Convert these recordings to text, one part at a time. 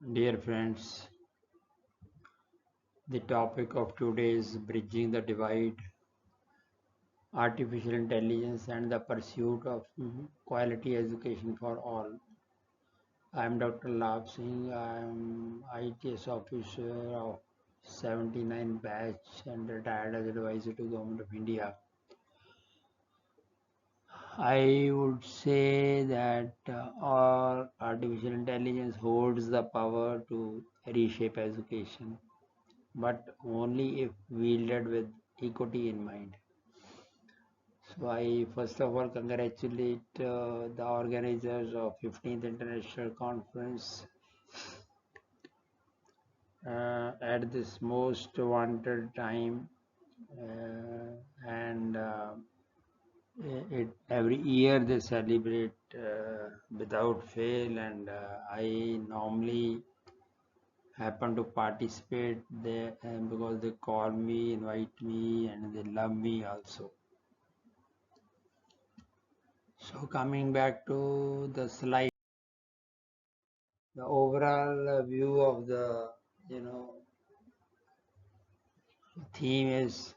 Dear friends, the topic of today is bridging the divide, artificial intelligence and the pursuit of quality education for all. I am Dr. Labh Singh. I am ITS officer of 79 batch and retired as advisor to Government of India. I would say that all artificial intelligence holds the power to reshape education, but only if wielded with equity in mind. So I first of all congratulate the organizers of 15th International Conference at this most wanted time, and every year they celebrate without fail, and I normally happen to participate there because they call me, invite me, and they love me also. So coming back to the slide, the overall view of the theme is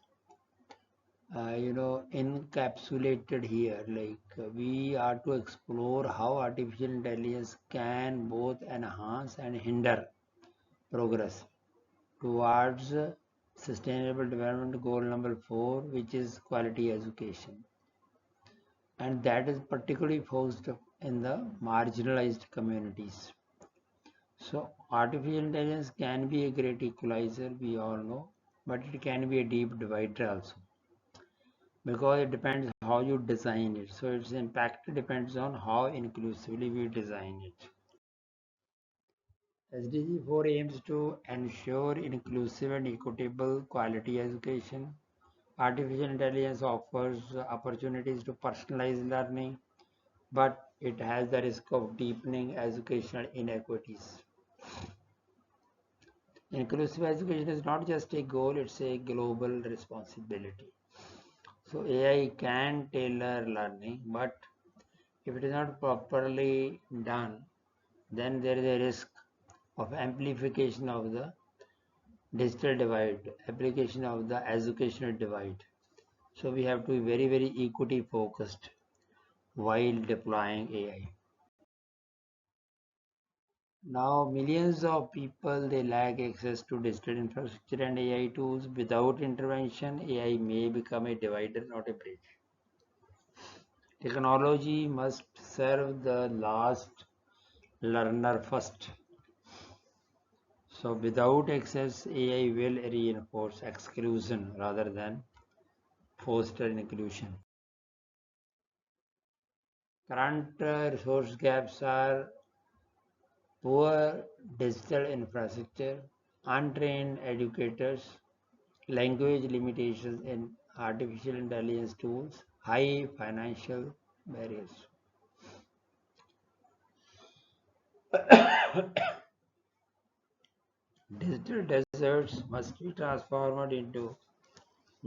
encapsulated here. We are to explore how artificial intelligence can both enhance and hinder progress towards sustainable development goal number 4, which is quality education, and that is particularly focused in the marginalized communities. So artificial intelligence can be a great equalizer, we all know, but it can be a deep divider also, because it depends how you design it. So its impact depends on how inclusively we design it. SDG 4 aims to ensure inclusive and equitable quality education. Artificial intelligence offers opportunities to personalize learning, but it has the risk of deepening educational inequities. Inclusive education is not just a goal, it's a global responsibility. So AI can tailor learning, but if it is not properly done, then there is a risk of amplification of the digital divide, application of the educational divide. So we have to be very, very equity focused while deploying AI. Now, millions of people, they lack access to digital infrastructure and AI tools. Without intervention, AI may become a divider, not a bridge. Technology must serve the last learner first. So without access, AI will reinforce exclusion rather than foster inclusion. Current resource gaps are poor digital infrastructure, untrained educators, language limitations in artificial intelligence tools, high financial barriers. Digital deserts must be transformed into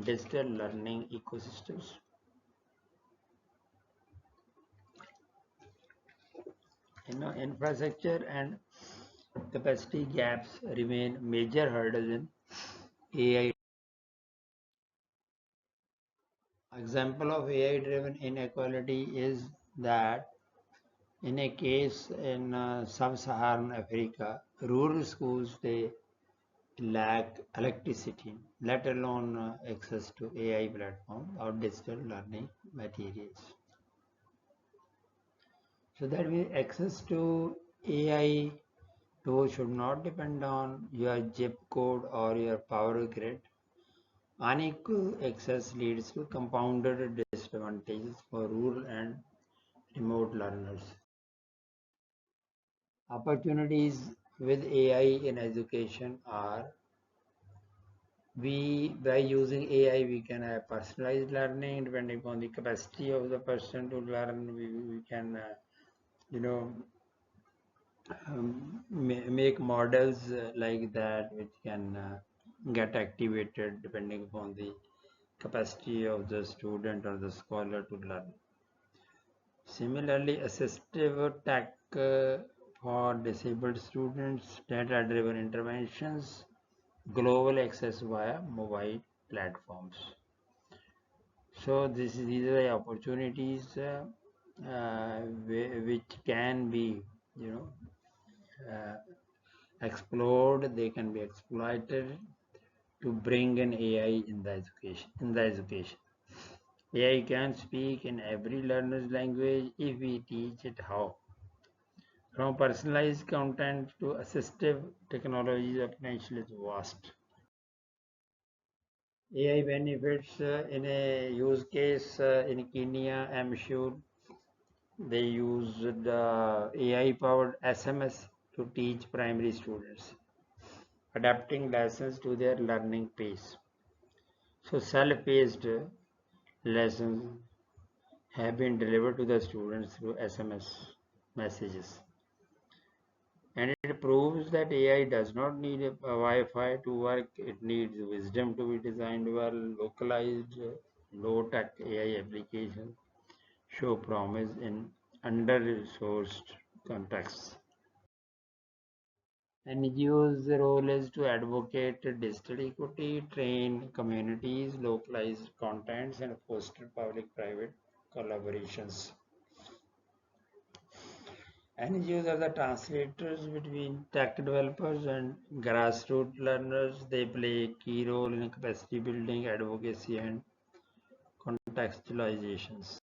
digital learning ecosystems. Infrastructure and capacity gaps remain major hurdles in AI. Example of AI-driven inequality is that in a case in sub-Saharan Africa, rural schools, they lack electricity, let alone access to AI platform or digital learning materials. So that means access to AI tools should not depend on your zip code or your power grid. Unequal access leads to compounded disadvantages for rural and remote learners. Opportunities with AI in education are, by using AI we can have personalized learning depending upon the capacity of the person to learn. We can make models like that which can get activated depending upon the capacity of the student or the scholar to learn. Similarly, assistive tech for disabled students, data-driven interventions, global access via mobile platforms. So these are the opportunities which can be, explored. They can be exploited to bring an AI in the education. AI can speak in every learner's language if we teach it how. From personalized content to assistive technology, the potential is vast. AI benefits in a use case in Kenya, I'm sure they used the AI-powered SMS to teach primary students, adapting lessons to their learning pace. So self-paced lessons have been delivered to the students through SMS messages. And it proves that AI does not need a Wi-Fi to work. It needs wisdom to be designed well. Localized, low-tech AI applications show promise in under-resourced contexts. NGO's role is to advocate digital equity, train communities, localize contents, and foster public-private collaborations. NGOs are the translators between tech developers and grassroots learners. They play a key role in capacity building, advocacy, and contextualizations.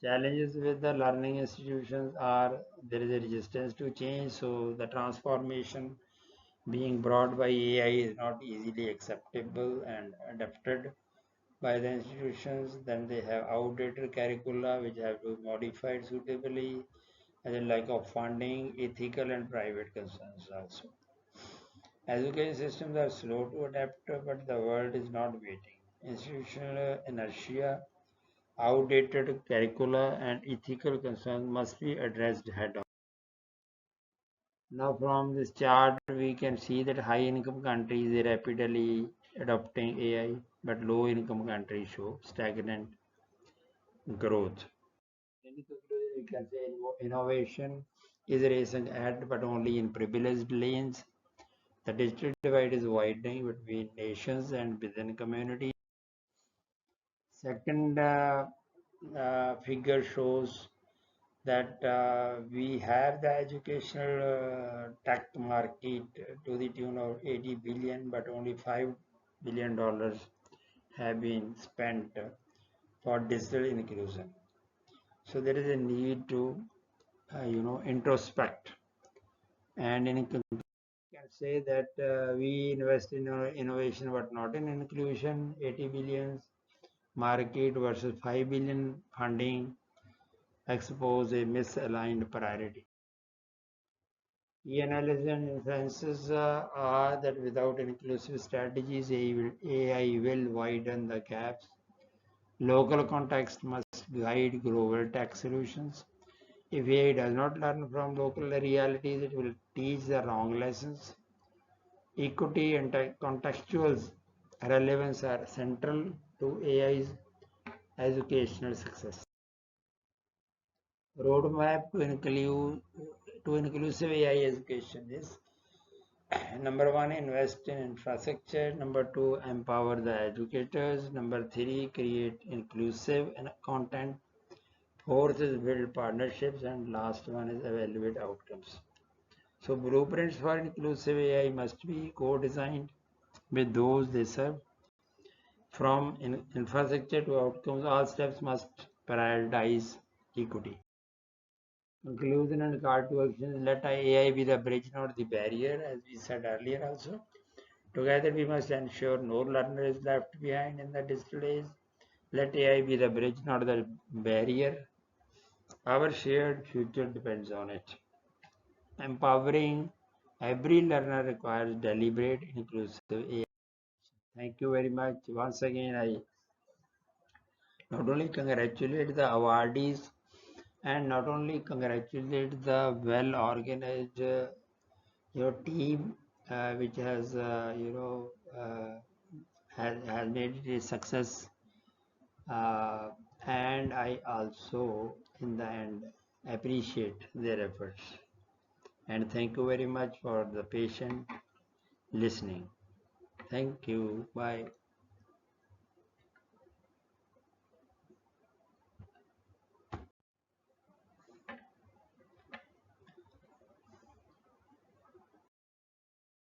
Challenges with the learning institutions are there is a resistance to change, so the transformation being brought by AI is not easily acceptable and adapted by the institutions. Then they have outdated curricula which have to be modified suitably, and a lack of funding, ethical and private concerns also. Education systems are slow to adapt, but the world is not waiting. Institutional inertia, outdated curricula, and ethical concerns must be addressed head on. Now, from this chart, we can see that high-income countries are rapidly adopting AI, but low-income countries show stagnant growth. In conclusion, we can say innovation is a recent act, but only in privileged lanes. The digital divide is widening between nations and within communities. Second figure shows that we have the educational tech market to the tune of 80 billion, but only $5 billion have been spent for digital inclusion. So there is a need to, introspect. And in conclusion, can say that we invest in innovation, but not in inclusion. 80 billions market versus 5 billion funding expose a misaligned priority. The analysis and inferences are that without inclusive strategies, AI will widen the gaps. Local context must guide global tech solutions. If AI does not learn from local realities, it will teach the wrong lessons. Equity and contextual relevance are central to AI's educational success. Roadmap to inclusive AI education is number one, invest in infrastructure. Number two, empower the educators. Number three, create inclusive content. Fourth is build partnerships, and last one is evaluate outcomes. So blueprints for inclusive AI must be co-designed with those they serve. From infrastructure to outcomes, all steps must prioritize equity. Conclusion and call to action. Let AI be the bridge, not the barrier, as we said earlier also. Together we must ensure no learner is left behind in the digital age. Let AI be the bridge, not the barrier. Our shared future depends on it. Empowering every learner requires deliberate, inclusive AI. Thank you very much. Once again, I not only congratulate the awardees and not only congratulate the well-organized your team, which has has made it a success, and I also in the end appreciate their efforts. And thank you very much for the patient listening. Thank you. Bye.